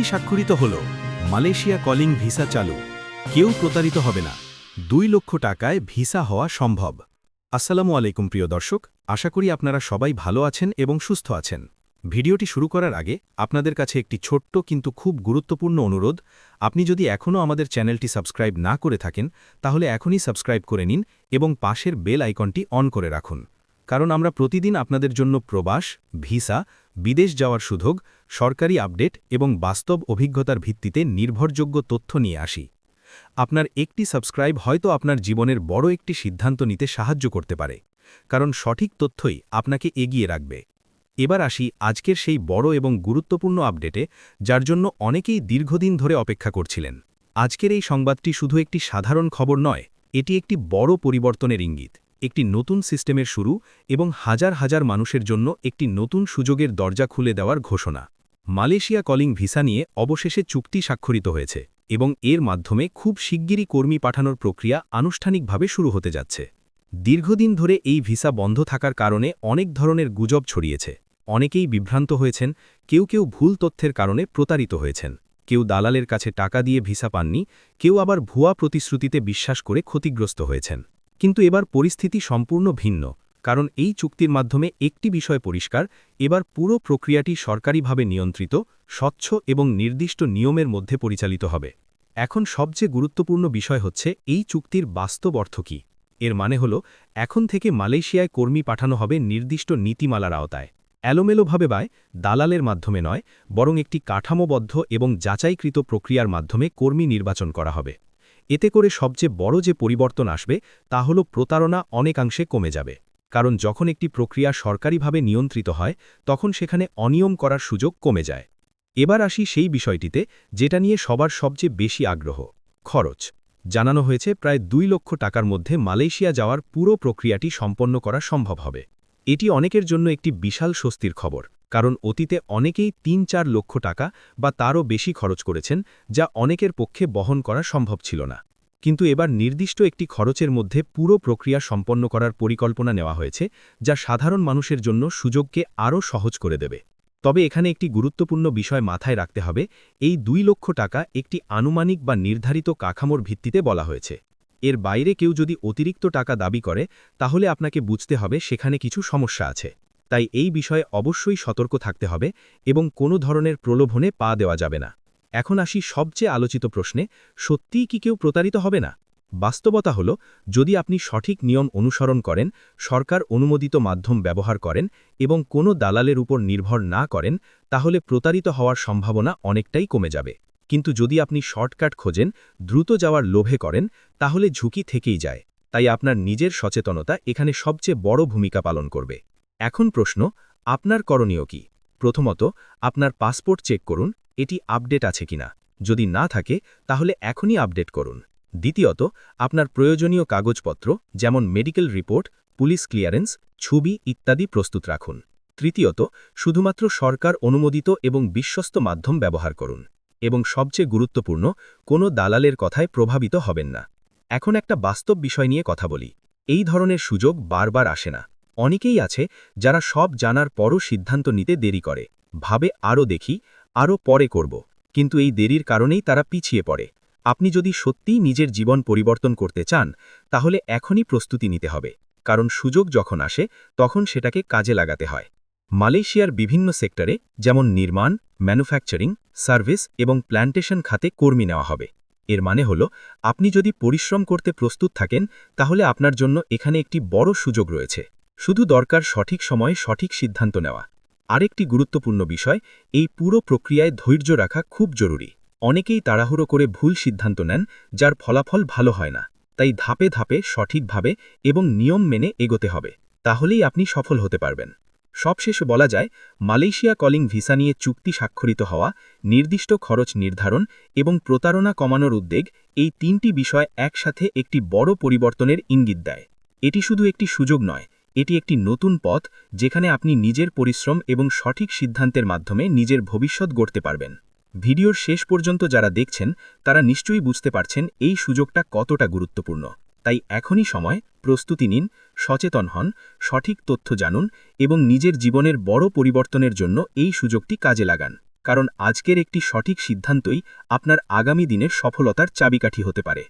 চুক্তি স্বাক্ষরিত হল। মালয়েশিয়া কলিং ভিসা চালু। কেউ প্রতারিত হবে না। 2 লক্ষ টাকায় ভিসা হওয়া সম্ভব। আসসালামু আলাইকুম প্রিয় দর্শক, আশা করি আপনারা সবাই ভালো আছেন এবং সুস্থ আছেন। ভিডিওটি শুরু করার আগে আপনাদের কাছে একটি ছোট্ট কিন্তু খুব গুরুত্বপূর্ণ অনুরোধ। আপনি যদি এখনও আমাদের চ্যানেলটি সাবস্ক্রাইব না করে থাকেন তাহলে এখনই সাবস্ক্রাইব করে নিন এবং পাশের বেল আইকনটি অন করে রাখুন, কারণ আমরা প্রতিদিন আপনাদের জন্য প্রবাস, ভিসা, বিদেশ যাওয়ার সুযোগ, সরকারি আপডেট এবং বাস্তব অভিজ্ঞতার ভিত্তিতে নির্ভরযোগ্য তথ্য নিয়ে আসি। আপনার একটি সাবস্ক্রাইব হয়তো আপনার জীবনের বড় একটি সিদ্ধান্ত নিতে সাহায্য করতে পারে, কারণ সঠিক তথ্যই আপনাকে এগিয়ে রাখবে। এবার আসি আজকের সেই বড় এবং গুরুত্বপূর্ণ আপডেটে, যার জন্য অনেকেই দীর্ঘদিন ধরে অপেক্ষা করছিলেন। আজকের এই সংবাদটি শুধু একটি সাধারণ খবর নয়, এটি একটি বড় পরিবর্তনের ইঙ্গিত, একটি নতুন সিস্টেমের শুরু এবং হাজার হাজার মানুষের জন্য একটি নতুন সুযোগের দরজা খুলে দেওয়ার ঘোষণা। মালয়েশিয়া কলিং ভিসা নিয়ে অবশেষে চুক্তি স্বাক্ষরিত হয়েছে এবং এর মাধ্যমে খুব শিগগিরই কর্মী পাঠানোর প্রক্রিয়া আনুষ্ঠানিকভাবে শুরু হতে যাচ্ছে। দীর্ঘদিন ধরে এই ভিসা বন্ধ থাকার কারণে অনেক ধরনের গুজব ছড়িয়েছে। অনেকেই বিভ্রান্ত হয়েছেন, কেউ কেউ ভুল তথ্যের কারণে প্রতারিত হয়েছেন, কেউ দালালের কাছে টাকা দিয়ে ভিসা পাননি, কেউ আবার ভুয়া প্রতিশ্রুতিতে বিশ্বাস করে ক্ষতিগ্রস্ত হয়েছেন। কিন্তু এবার পরিস্থিতি সম্পূর্ণ ভিন্ন, কারণ এই চুক্তির মাধ্যমে একটি বিষয় পরিষ্কার: এবার পুরো প্রক্রিয়াটি সরকারিভাবে নিয়ন্ত্রিত, স্বচ্ছ এবং নির্দিষ্ট নিয়মের মধ্যে পরিচালিত হবে। এখন সবচেয়ে গুরুত্বপূর্ণ বিষয় হচ্ছে এই চুক্তির বাস্তব অর্থ কী। এর মানে হল, এখন থেকে মালয়েশিয়ায় কর্মী পাঠানো হবে নির্দিষ্ট নীতিমালার আওতায়, এলোমেলোভাবে দালালের মাধ্যমে নয়, বরং একটি কাঠামোবদ্ধ এবং যাচাইকৃত প্রক্রিয়ার মাধ্যমে কর্মী নির্বাচন করা হবে। এতে করে সবচেয়ে বড় যে পরিবর্তন আসবে তা হল প্রতারণা অনেকাংশে কমে যাবে, কারণ যখন একটি প্রক্রিয়া সরকারিভাবে নিয়ন্ত্রিত হয় তখন সেখানে অনিয়ম করার সুযোগ কমে যায়। এবার আসি সেই বিষয়টিতে যেটা নিয়ে সবার সবচেয়ে বেশি আগ্রহ: খরচ। জানানো হয়েছে প্রায় 2 লক্ষ টাকার মধ্যে মালয়েশিয়া যাওয়ার পুরো প্রক্রিয়াটি সম্পন্ন করা সম্ভব হবে। এটি অনেকের জন্য একটি বিশাল স্বস্তির খবর, কারণ অতীতে অনেকেই 3-4 লক্ষ টাকা বা তারও বেশি খরচ করেছেন, যা অনেকের পক্ষে বহন করা সম্ভব ছিল না। কিন্তু এবার নির্দিষ্ট একটি খরচের মধ্যে পুরো প্রক্রিয়া সম্পন্ন করার পরিকল্পনা নেওয়া হয়েছে, যা সাধারণ মানুষের জন্য সুযোগকে আরও সহজ করে দেবে। তবে এখানে একটি গুরুত্বপূর্ণ বিষয় মাথায় রাখতে হবে: এই 2 লক্ষ টাকা একটি আনুমানিক বা নির্ধারিত কাঠামোর ভিত্তিতে বলা হয়েছে। এর বাইরে কেউ যদি অতিরিক্ত টাকা দাবি করে তাহলে আপনাকে বুঝতে হবে সেখানে কিছু সমস্যা আছে। তাই এই বিষয়ে অবশ্যই সতর্ক থাকতে হবে এবং কোনো ধরনের প্রলোভনে পা দেওয়া যাবে না। এখন আসি সবচেয়ে আলোচিত প্রশ্নে: সত্যিই কি কেউ প্রতারিত হবে না? বাস্তবতা হল, যদি আপনি সঠিক নিয়ম অনুসরণ করেন, সরকার অনুমোদিত মাধ্যম ব্যবহার করেন এবং কোনো দালালের উপর নির্ভর না করেন, তাহলে প্রতারিত হওয়ার সম্ভাবনা অনেকটাই কমে যাবে। কিন্তু যদি আপনি শর্টকাট খোঁজেন, দ্রুত যাওয়ার লোভে করেন, তাহলে ঝুঁকি থেকেই যায়। তাই আপনার নিজের সচেতনতা এখানে সবচেয়ে বড় ভূমিকা পালন করবে। এখন প্রশ্ন: আপনার করণীয় কি? প্রথমত, আপনার পাসপোর্ট চেক করুন এটি আপডেট আছে কিনা। যদি না থাকে তাহলে এখনই আপডেট করুন। দ্বিতীয়ত, আপনার প্রয়োজনীয় কাগজপত্র যেমন মেডিকেল রিপোর্ট, পুলিশ ক্লিয়ারেন্স, ছবি ইত্যাদি প্রস্তুত রাখুন। তৃতীয়ত, শুধুমাত্র সরকার অনুমোদিত এবং বিশ্বস্ত মাধ্যম ব্যবহার করুন। এবং সবচেয়ে গুরুত্বপূর্ণ, কোনো দালালের কথায় প্রভাবিত হবেন না। এখন একটা বাস্তব বিষয় নিয়ে কথা বলি। এই ধরনের সুযোগ বারবার আসে না। অনেকেই আছে যারা সব জানার পরও সিদ্ধান্ত নিতে দেরি করে, ভাবে আরও দেখি, আরও পরে করব, কিন্তু এই দেরির কারণেই তারা পিছিয়ে পড়ে। আপনি যদি সত্যিই নিজের জীবন পরিবর্তন করতে চান তাহলে এখনই প্রস্তুতি নিতে হবে, কারণ সুযোগ যখন আসে তখন সেটাকে কাজে লাগাতে হয়। মালয়েশিয়ার বিভিন্ন সেক্টরে যেমন নির্মাণ, ম্যানুফ্যাকচারিং, সার্ভিস এবং প্ল্যান্টেশন খাতে কর্মী নেওয়া হবে। এর মানে হল, আপনি যদি পরিশ্রম করতে প্রস্তুত থাকেন তাহলে আপনার জন্য এখানে একটি বড় সুযোগ রয়েছে। শুধু দরকার সঠিক সময়ে সঠিক সিদ্ধান্ত নেওয়া। আরেকটি গুরুত্বপূর্ণ বিষয়: এই পুরো প্রক্রিয়ায় ধৈর্য রাখা খুব জরুরি। অনেকেই তাড়াহুড়ো করে ভুল সিদ্ধান্ত নেন, যার ফলাফল ভালো হয় না। তাই ধাপে ধাপে সঠিকভাবে এবং নিয়ম মেনে এগোতে হবে, তাহলেই আপনি সফল হতে পারবেন। সবশেষে বলা যায়, মালয়েশিয়া কলিং ভিসা নিয়ে চুক্তি স্বাক্ষরিত হওয়া, নির্দিষ্ট খরচ নির্ধারণ এবং প্রতারণা কমানোর উদ্যোগ, এই 3টি বিষয় একসাথে একটি বড় পরিবর্তনের ইঙ্গিত দেয়। এটি শুধু একটি সুযোগ নয়, এটি একটি নতুন পথ যেখানে আপনি নিজের পরিশ্রম এবং সঠিক সিদ্ধান্তের মাধ্যমে নিজের ভবিষ্যৎ গড়তে পারবেন। ভিডিওর শেষ পর্যন্ত যারা দেখছেন তারা নিশ্চয়ই বুঝতে পারছেন এই সুযোগটা কতটা গুরুত্বপূর্ণ। তাই এখনই সময়, প্রস্তুতি নিন, সচেতন হন, সঠিক তথ্য জানুন এবং নিজের জীবনের বড় পরিবর্তনের জন্য এই সুযোগটি কাজে লাগান। কারণ আজকের একটি সঠিক সিদ্ধান্তই আপনার আগামী দিনের সফলতার চাবিকাঠি হতে পারে